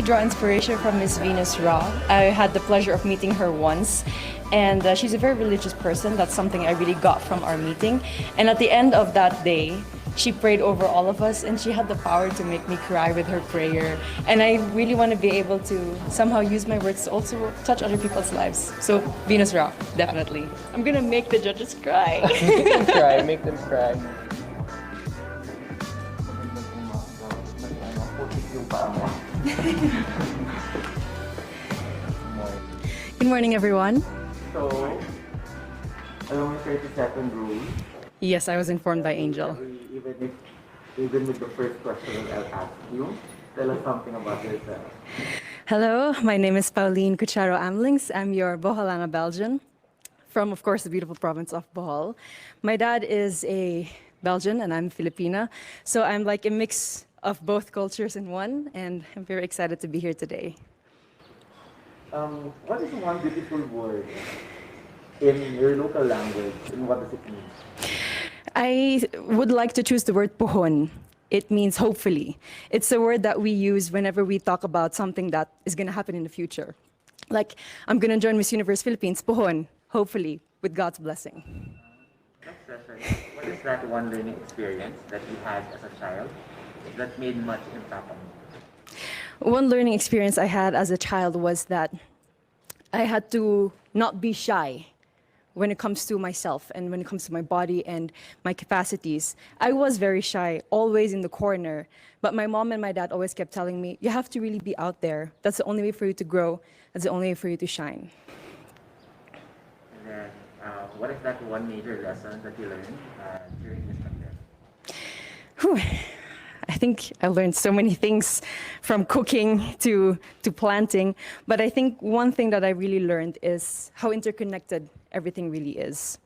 draw inspiration from Miss Venus Raw. I had the pleasure of meeting her once, and she's a very religious person. That's something I really got from our meeting. And at the end of that day, she prayed over all of us, and she had the power to make me cry with her prayer. And I really want to be able to somehow use my words to also touch other people's lives. So Venus Raw, definitely. I'm gonna make the judges cry. Make them cry, make them cry. Good morning, everyone. So, along with 32nd rule, Yes, I was informed by Angel. even with the first question I'll ask you, tell us something about yourself. Hello, my name is Pauline Amelinckx. I'm your Boholana Belgian from, of course, the beautiful province of Bohol. My dad is a Belgian and I'm Filipina, so I'm like a mix of both cultures in one, and I'm very excited to be here today. What is one beautiful word in your local language, and what does it mean? I would like to choose the word pohon. It means hopefully. It's a word that we use whenever we talk about something that is going to happen in the future. Like, I'm going to join Miss Universe Philippines, pohon, hopefully, with God's blessing. Next question. What is that one learning experience that you had as a child that made much impact on you? One learning experience I had as a child was that I had to not be shy when it comes to myself and when it comes to my body and my capacities. I was very shy, always in the corner, but my mom and my dad always kept telling me, you have to really be out there. That's the only way for you to grow. That's the only way for you to shine. And then, what is that one major lesson that you learned during this pandemic? Whew. I think I learned so many things from cooking to planting, but I think one thing that I really learned is how interconnected everything really is.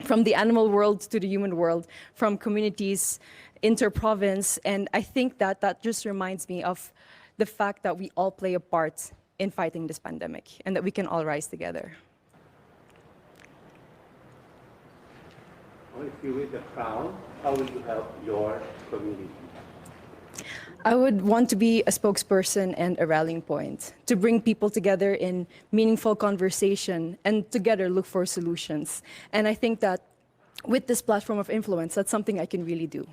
From the animal world to the human world, from communities, inter-province, and I think that just reminds me of the fact that we all play a part in fighting this pandemic and that we can all rise together. Well, if you win the crown, how will you help your community? I would want to be a spokesperson and a rallying point to bring people together in meaningful conversation and together look for solutions. And I think that with this platform of influence, that's something I can really do.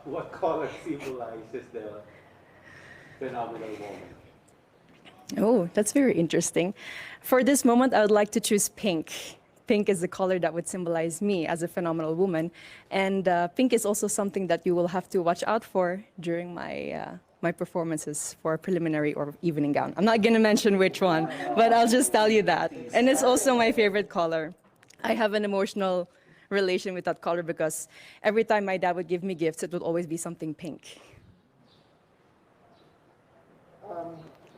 What color symbolizes the phenomenal woman? Oh, that's very interesting. For this moment, I would like to choose pink. Pink is the color that would symbolize me as a phenomenal woman. And pink is also something that you will have to watch out for during my performances for preliminary or evening gown. I'm not going to mention which one, but I'll just tell you that. And it's also my favorite color. I have an emotional relation with that color because every time my dad would give me gifts, it would always be something pink.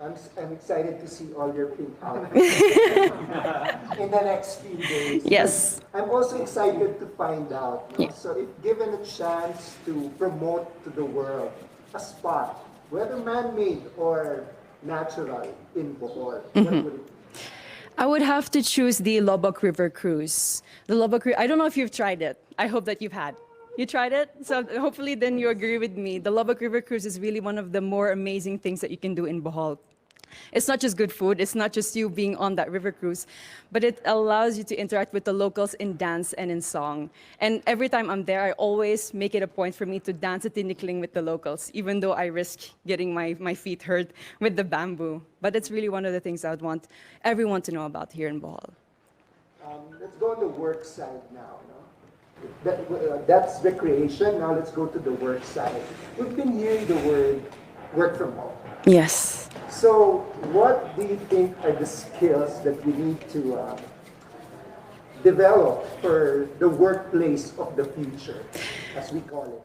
I'm excited to see all your pink outfits in the next few days. Yes. I'm also excited to find out. Yeah. So if given a chance to promote to the world a spot, whether man-made or natural in Bohol, what would it be? I would have to choose the Lobok River Cruise. The Lobok River, I don't know if you've tried it. I hope that you've had. You tried it? So hopefully then you agree with me. The Lobok River Cruise is really one of the more amazing things that you can do in Bohol. It's not just good food, it's not just you being on that river cruise, but it allows you to interact with the locals in dance and in song. And every time I'm there, I always make it a point for me to dance a tinikling with the locals, even though I risk getting my feet hurt with the bamboo. But it's really one of the things I would want everyone to know about here in Bohol. Let's go on the work side now. That's recreation. Now let's go to the work side. We've been hearing the word work from home. Yes. So what do you think are the skills that we need to develop for the workplace of the future, as we call it?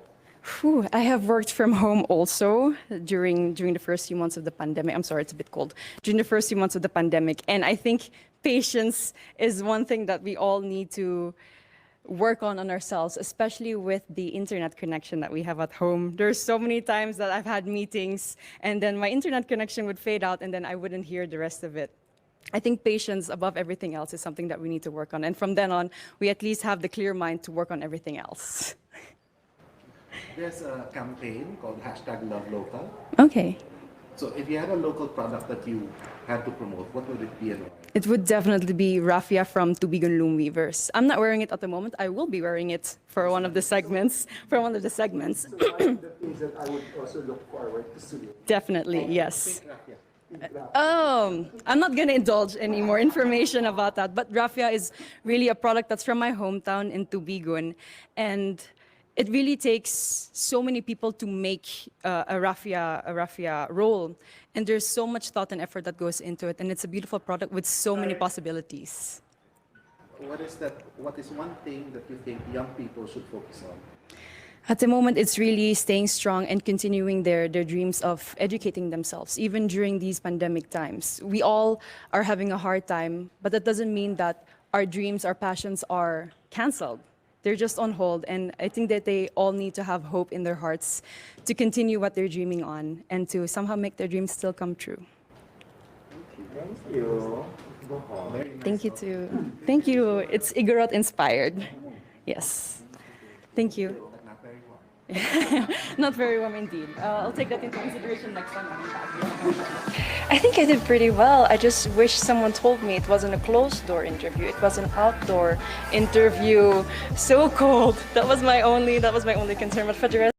Whew, I have worked from home also during the first few months of the pandemic. I'm sorry, it's a bit cold. During the first few months of the pandemic. And I think patience is one thing that we all need to work on ourselves, especially with the internet connection that we have at home. There's so many times that I've had meetings and then my internet connection would fade out and then I wouldn't hear the rest of it. I think patience above everything else is something that we need to work on. And from then on, we at least have the clear mind to work on everything else. There's a campaign called #LoveLocal. Okay. So if you had a local product that you had to promote, what would it be and why? It would definitely be raffia from Tubigon Loom Weavers. I'm not wearing it at the moment. I will be wearing it for one of the segments. For one of the segments. So one of the things that I would also look forward to see. Definitely, yes. Yeah. I'm not going to indulge any more information about that, but raffia is really a product that's from my hometown in Tubigon, and it really takes so many people to make a raffia roll, and there's so much thought and effort that goes into it, and it's a beautiful product with so many possibilities. What is that? What is one thing that you think young people should focus on? At the moment, it's really staying strong and continuing their dreams of educating themselves, even during these pandemic times. We all are having a hard time, but that doesn't mean that our dreams, our passions are canceled. They're just on hold, and I think that they all need to have hope in their hearts to continue what they're dreaming on and to somehow make their dreams still come true. Thank you. Bohol. Very nice. Thank you too. Thank you. It's Igorot inspired. Yes. Thank you. But not very warm. Not very warm indeed. I'll take that into consideration next time I'm back. I think I did pretty well. I just wish someone told me it wasn't a closed door interview. It was an outdoor interview. So cold. That was my only concern. But for the rest,